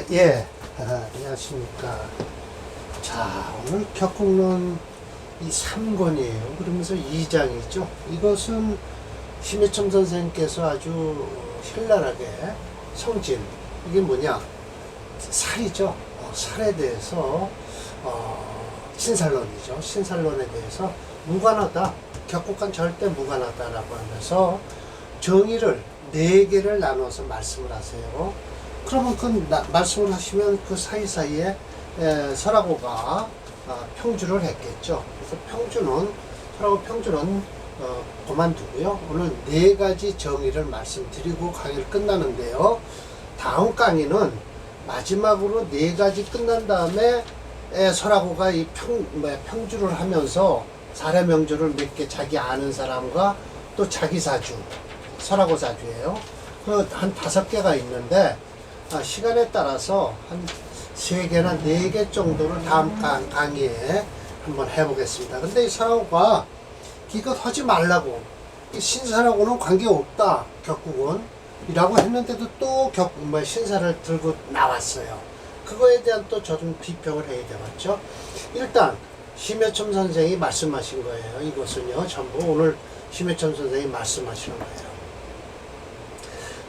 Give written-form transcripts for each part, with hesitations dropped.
예. 안녕하십니까. 자, 오늘 격국론 이 3권이에요. 그러면서 2장이죠. 이것은 심혜첨 선생님께서 아주 신랄하게 성진, 이게 뭐냐? 살이죠. 살에 대해서, 신살론이죠. 신살론에 대해서 무관하다. 격국과는 절대 무관하다라고 하면서 정의를 4개를 나눠서 말씀을 하세요. 그러면 그 말씀을 하시면 그 사이사이에 설하고가 평주를 했겠죠. 그래서 설하고 평주는 그만두고요. 오늘 4가지 정의를 말씀드리고 강의를 끝나는데요. 다음 강의는 마지막으로 4가지 끝난 다음에 설하고가 이 평주를 하면서 사례명주를 몇 개 자기 아는 사람과 또 자기 사주, 설하고 사주예요. 한 5개가 있는데 시간에 따라서 한 3개나 4개 정도를 다음 강의에 한번 해보겠습니다. 근데 이 설하고가 이것 하지 말라고, 신사하고는 관계없다, 격국은 이라고 했는데도 또 신사를 들고 나왔어요. 그거에 대한 또 저는 비평을 해야 되겠죠. 일단 심혜첨 선생이 말씀하신 거예요. 이것은요, 전부 오늘 심혜첨 선생이 말씀하시는 거예요.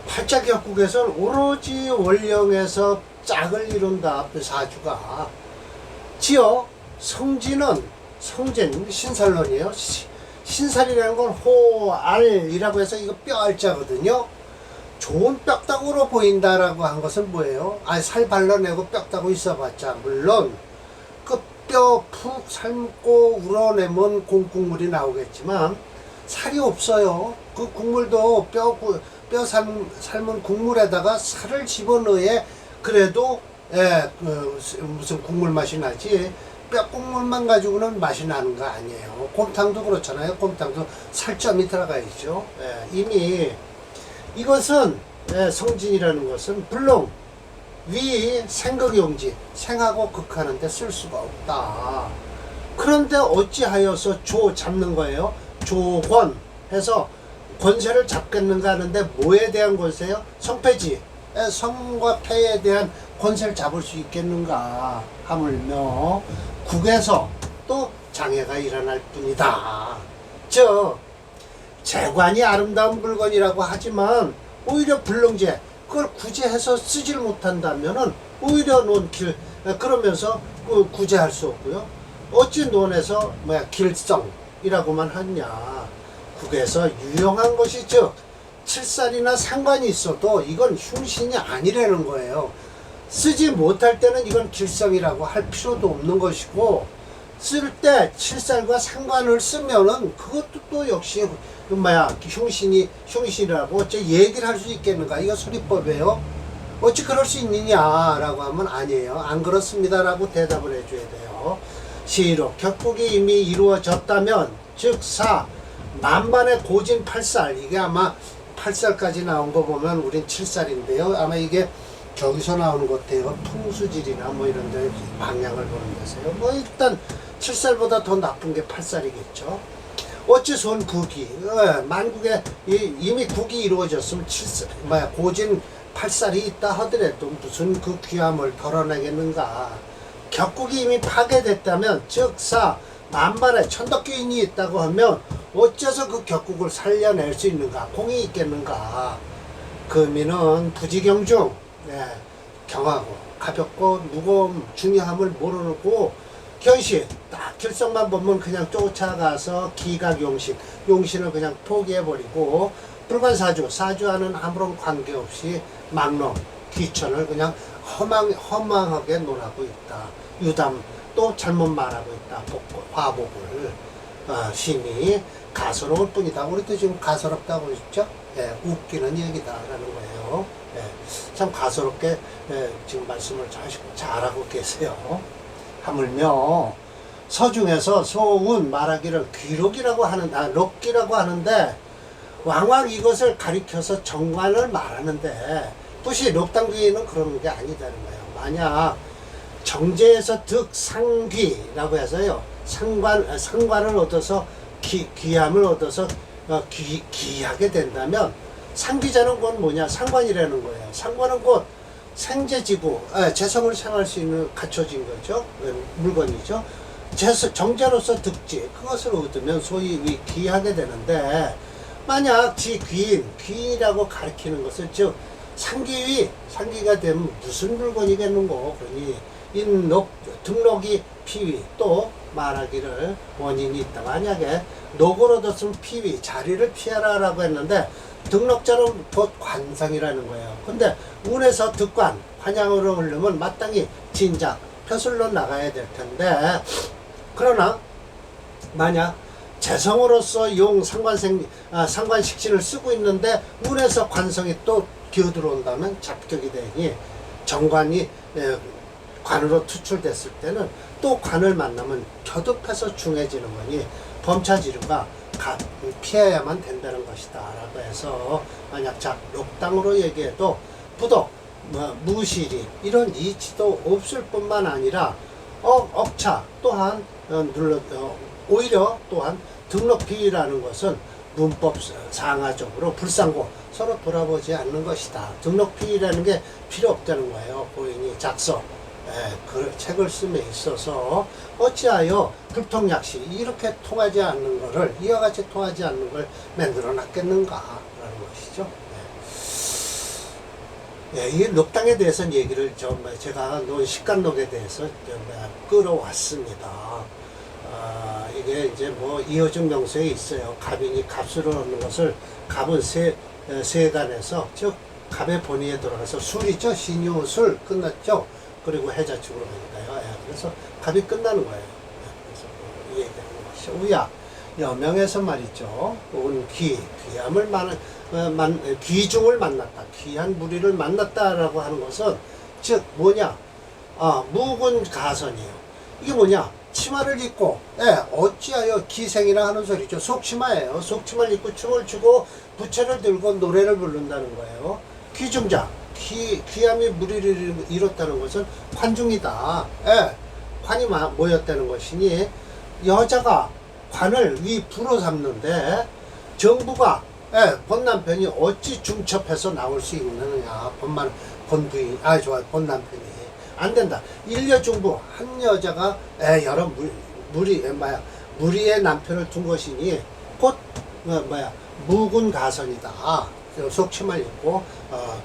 팔자격국에서는 오로지 원령에서 짝을 이룬다. 사주가 지어 성진, 신살론이에요. 신살이라는 건 호알이라고 해서 이거 뼈알자거든요. 좋은 뼈다구로 보인다라고 한 것은 뭐예요? 살 발라내고 뼈다구 있어봤자 물론 그 뼈 푹 삶고 우러내면 공국물이 나오겠지만 살이 없어요. 그 국물도 뼈 삶은 국물에다가 살을 집어넣어야 그래도 무슨 국물 맛이 나지, 뼈 국물만 가지고는 맛이 나는 거 아니에요. 곰탕도 그렇잖아요. 곰탕도 살점이 들어가 있죠. 이미 이것은 성진이라는 것은 물론 위 생극용지, 생하고 극하는데 쓸 수가 없다. 그런데 어찌하여서 잡는 거예요? 조권 해서 권세를 잡겠는가 하는데 뭐에 대한 권세요? 성패지, 성과 패에 대한 권세를 잡을 수 있겠는가 하물며 국에서 또 장애가 일어날 뿐이다. 즉 재관이 아름다운 물건이라고 하지만 오히려 불능제, 그걸 구제해서 쓰질 못한다면은 오히려 그러면서 구제할 수 없고요. 어찌 논에서 길성이라고만 하냐. 국에서 유용한 것이 즉 칠살이나 상관이 있어도 이건 흉신이 아니라는 거예요. 쓰지 못할 때는 이건 길성이라고 할 필요도 없는 것이고, 쓸 때 칠살과 상관을 쓰면은 그것도 또 역시 흉신이라고 어째 얘기를 할 수 있겠는가? 이거 소리법이에요. 어찌 그럴 수 있느냐라고 하면 아니에요. 안 그렇습니다라고 대답을 해줘야 돼요. 시로 격국이 이미 이루어졌다면 즉 만반의 고진 8살, 이게 아마 8살까지 나온 거 보면 우린 7살인데요. 아마 이게 저기서 나오는 것 같아요. 통수질이나 이런 데 방향을 보는 데서요. 일단 7살보다 더 나쁜 게 8살이겠죠. 어찌 손 국이, 만국에 이미 국이 이루어졌으면 고진 8살이 있다 하더라도 무슨 그 귀함을 덜어내겠는가. 격국이 이미 파괴됐다면 즉 만반의 천덕교인이 있다고 하면 어째서 그 격국을 살려낼 수 있는가, 공이 있겠는가. 금이는 부지경중, 경하고 가볍고 무거움 중요함을 모르고 견신, 딱 결성만 보면 그냥 쫓아가서 용신을 그냥 포기해버리고 불관사주와는 아무런 관계없이 막론, 귀천을 그냥 허망하게 논하고 있다. 유담 또 잘못 말하고 있다. 화복을 심히 가소로울 뿐이다. 우리도 지금 가소롭다고 했죠. 웃기는 얘기다라는 거예요. 참 가소롭게 지금 말씀을 잘하고 계세요. 하물며 서중에서 소운 말하기를 귀록이라고 록기라고 하는데 왕왕 이것을 가리켜서 정관을 말하는데 뜻이 록당귀는 그런 게 아니다는 거예요. 만약 정제에서 득상귀라고 해서요, 상관을 얻어서 귀함을 얻어서 귀하게 된다면 상귀자는 건 뭐냐? 상관이라는 거예요. 상관은 곧 생재지구, 재성을 생할 수 있는 갖춰진 거죠. 물건이죠. 정제로서 득지, 그것을 얻으면 소위 귀하게 되는데, 만약 귀인이라고 가리키는 것은 즉 상기가 되면 무슨 물건이겠는고. 그러니 등록이 피위, 또 말하기를 원인이 있다. 만약에 녹을 얻었으면 피위, 자리를 피하라 라고 했는데, 등록자는 곧 관상이라는 거예요. 근데 운에서 득관, 관양으로 흐르면 마땅히 진작, 표술로 나가야 될 텐데, 그러나 만약 재성으로서 상관식신을 쓰고 있는데 운에서 관성이 또 기어들어온다면 잡격이 되니, 정관이 관으로 투출됐을 때는 또 관을 만나면 겨듭해서 중해지는 거니 범차지류가 피해야만 된다는 것이다 라고 해서, 만약 녹당으로 얘기해도 부덕, 무시리 이런 이치도 없을 뿐만 아니라 억차 또한 오히려 또한 등록피위라는 것은 문법 상하적으로 불상고, 서로 돌아보지 않는 것이다. 등록피위라는 게 필요 없다는 거예요. 고인이 작서, 그 책을 씀에 있어서 어찌하여 불통약시 이렇게 통하지 않는 거를, 이와 같이 통하지 않는 걸 만들어 놨겠는가 라는 것이죠. 이 녹당에 대해서는 얘기를 제가 식간록에 대해서 끌어왔습니다. 이게 이제 이어준 명성에 있어요. 갑인이 값으로 얻는 것을, 갑은 세간에서, 즉 갑의 본위에 돌아가서 술이죠. 신유술 끝났죠. 그리고 해자축으로 가니까요. 그래서 갑이 끝나는 거예요. 그래서 이 얘기하는 것이 우야 여명에서 말이죠. 온 귀함을 귀중을 만났다, 귀한 무리를 만났다라고 하는 것은 즉 뭐냐, 묵은 가선이에요. 이게 뭐냐, 치마를 입고, 어찌하여 기생이라 하는 소리죠. 속치마예요. 속치마를 입고 춤을 추고 부채를 들고 노래를 부른다는 거예요. 귀중자, 귀함이 무리를 이뤘다는 것은 관중이다. 관이 모였다는 것이니, 여자가 관을 부로 삼는데 정부가 본남편이 어찌 중첩해서 나올 수 있느냐. 본부인, 본남편이 안 된다. 일녀중부, 한 여자가 여러 무리의 남편을 둔 것이니 곧 묵은 가선이다. 속치마를 입고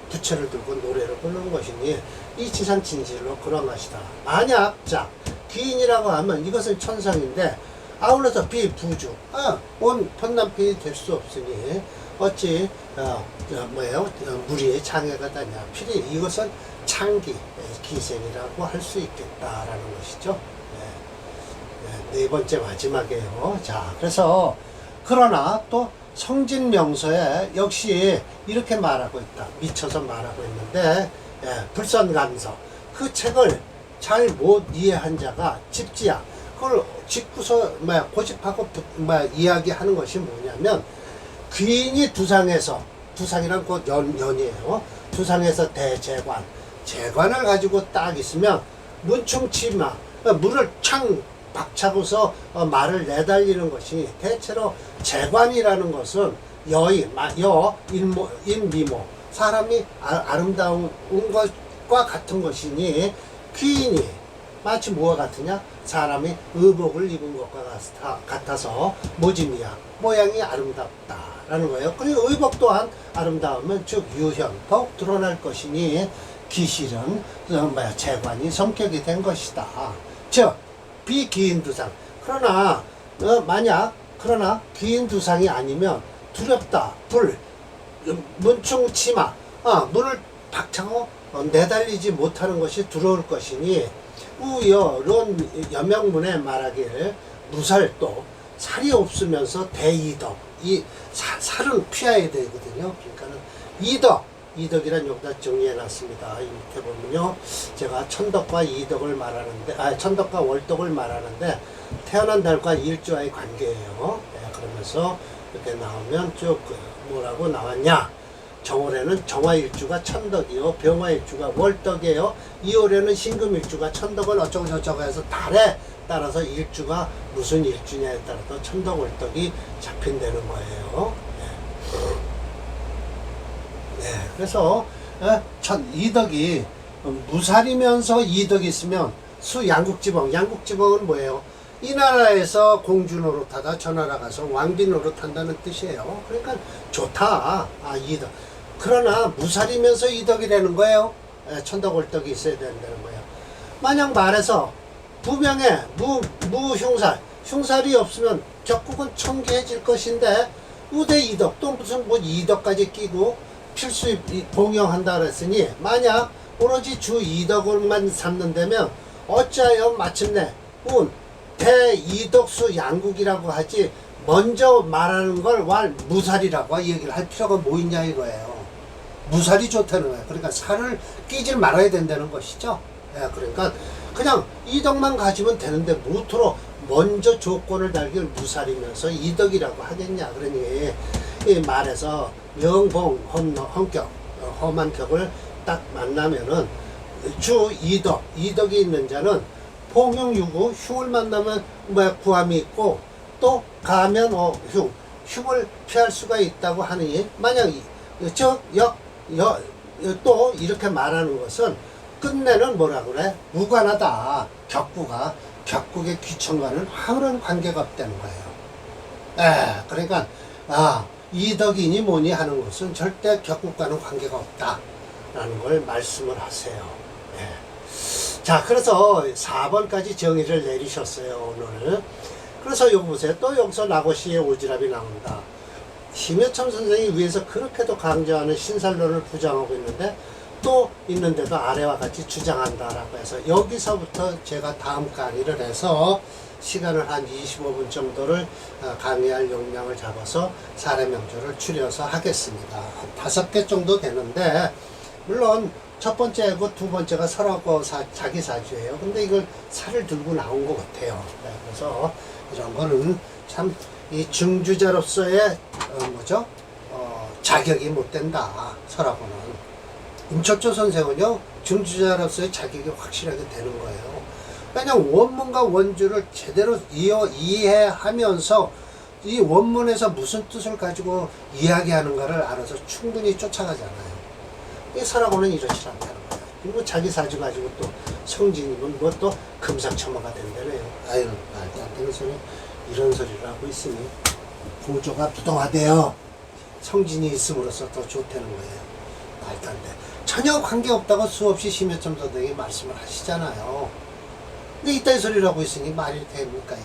부채를 들고 노래를 부르는 것이니 이 지산진실로 그런 것이다. 만약 귀인이라고 하면 이것은 천상인데, 아울러서 비부주, 온 본남편이 될 수 없으니 어찌 무리의 장애가 되냐. 필히 이것은 창기, 기생이라고 할 수 있겠다라는 것이죠. 네 번째 마지막이에요. 그래서 그러나 또 성진명서에 역시 이렇게 말하고 있다. 미쳐서 말하고 있는데, 불선감서, 그 책을 잘 못 이해한 자가 집지야. 그걸 짚고서 고집하고 이야기하는 것이 뭐냐면, 귀인이 두상이란 곧 연이에요. 두상에서 대재관, 재관을 가지고 딱 있으면 문충치마, 물을 창 박차고서 말을 내달리는 것이, 대체로 재관이라는 것은 인미모, 사람이 아름다운 것과 같은 것이니, 귀인이 마치 뭐와 같으냐, 사람이 의복을 입은 것과 같아서 모짐이야, 모양이 아름답다라는 거예요. 그리고 의복 또한 아름다우면 즉 유현, 더욱 드러날 것이니, 기실은 재관이 성격이 된 것이다. 즉 비기인두상. 그러나 기인두상이 아니면 두렵다. 문충치마, 문을 박차고 내달리지 못하는 것이 두려울 것이니, 우여론 여명문에 말하길 무살도, 살이 없으면서 대이덕, 이 살은 피해야 되거든요. 그러니까는 이덕이란 여기다 정리해 놨습니다. 이 밑에 보면요, 제가 천덕과 이덕을 말하는데, 천덕과 월덕을 말하는데, 태어난 달과 일주와의 관계예요. 그러면서 이렇게 나오면 쭉 뭐라고 나왔냐, 정월에는 정화일주가 천덕이요, 병화일주가 월덕이에요. 2월에는 신금일주가 천덕은 어쩌고 저쩌고 해서 달에 따라서 일주가 무슨 일주냐에 따라서 천덕 월덕이 잡힌다는 거예요. 그래서 이덕이 무살이면서 이덕이 있으면 수 양국지방, 양국지방은 뭐예요? 이 나라에서 공주 노릇하다 저 나라 가서 왕비 노릇한다는 뜻이에요. 그러니까 좋다. 이덕. 그러나 무살이면서 이덕이라는 거예요. 천덕월덕이 있어야 된다는 거예요. 만약 말해서 부명에 무흉살, 흉살이 없으면 격국은 청기해질 것인데 우대 이덕, 또 무슨 뭐 이덕까지 끼고 필수 봉영한다 그랬으니 만약 오로지 주 이덕을만 삼는다면 어찌하여 마침내 운 대이덕수 양국이라고 하지 먼저 말하는 걸 무살이라고 얘기를 할 필요가 뭐 있냐 이거예요. 무살이 좋다는 거예요. 그러니까 살을 끼질 말아야 된다는 것이죠. 그러니까 그냥 이덕만 가지면 되는데 무토로 먼저 조건을 달길 무살이면서 이덕이라고 하겠냐. 그러니 이 말에서 명봉 험격 험한 격을 딱 만나면은 주 이덕이 있는 자는 봉흉유구 흉을 만나면 구함이 있고 또 가면 흉을 피할 수가 있다고 하니 만약 또 이렇게 말하는 것은 끝내는 뭐라 그래? 무관하다. 격국의 귀천과는 아무런 관계가 없다는 거예요. 그러니까 이덕이니 뭐니 하는 것은 절대 격국과는 관계가 없다라는 걸 말씀을 하세요. 자, 그래서 4번까지 정의를 내리셨어요, 오늘. 그래서 여기 보세요. 또 여기서 라고시의 오지랖이 나옵니다. 심여참 선생이 위에서 그렇게도 강조하는 신살론을 부정하고 있는데 또 있는데도 아래와 같이 주장한다라고 해서 여기서부터 제가 다음 강의를 해서 시간을 한 25분 정도를 강의할 용량을 잡아서 사례명조를 추려서 하겠습니다. 5개 정도 되는데 물론 첫 번째고 두 번째가 설하고 자기 사주예요. 근데 이걸 살을 들고 나온 것 같아요. 그래서 이런 거는 참 이 중주자로서의 자격이 못 된다. 설하고는. 임철조 선생은요, 중주자로서의 자격이 확실하게 되는 거예요. 왜냐면 원문과 원주를 제대로 이해하면서 이 원문에서 무슨 뜻을 가지고 이야기하는가를 알아서 충분히 쫓아가잖아요. 이 설하고는 이렇지 않다는 거예요. 그리고 자기 사주 가지고 또 성진이면 뭐 또 금상첨화가 된다네요. 아유, 말도 안 되는 소리, 이런 소리를 하고 있으니 고조가 부동하대요. 성진이 있음으로써 더 좋다는 거예요. 말도 안 돼. 전혀 관계없다고 수없이 심여점 선생이 말씀을 하시잖아요. 근데 이따위 소리를 하고 있으니 말이 됩니까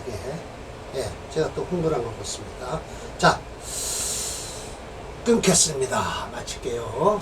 이게? 제가 또 흥분한 것 같습니다. 자, 끊겠습니다. 마칠게요.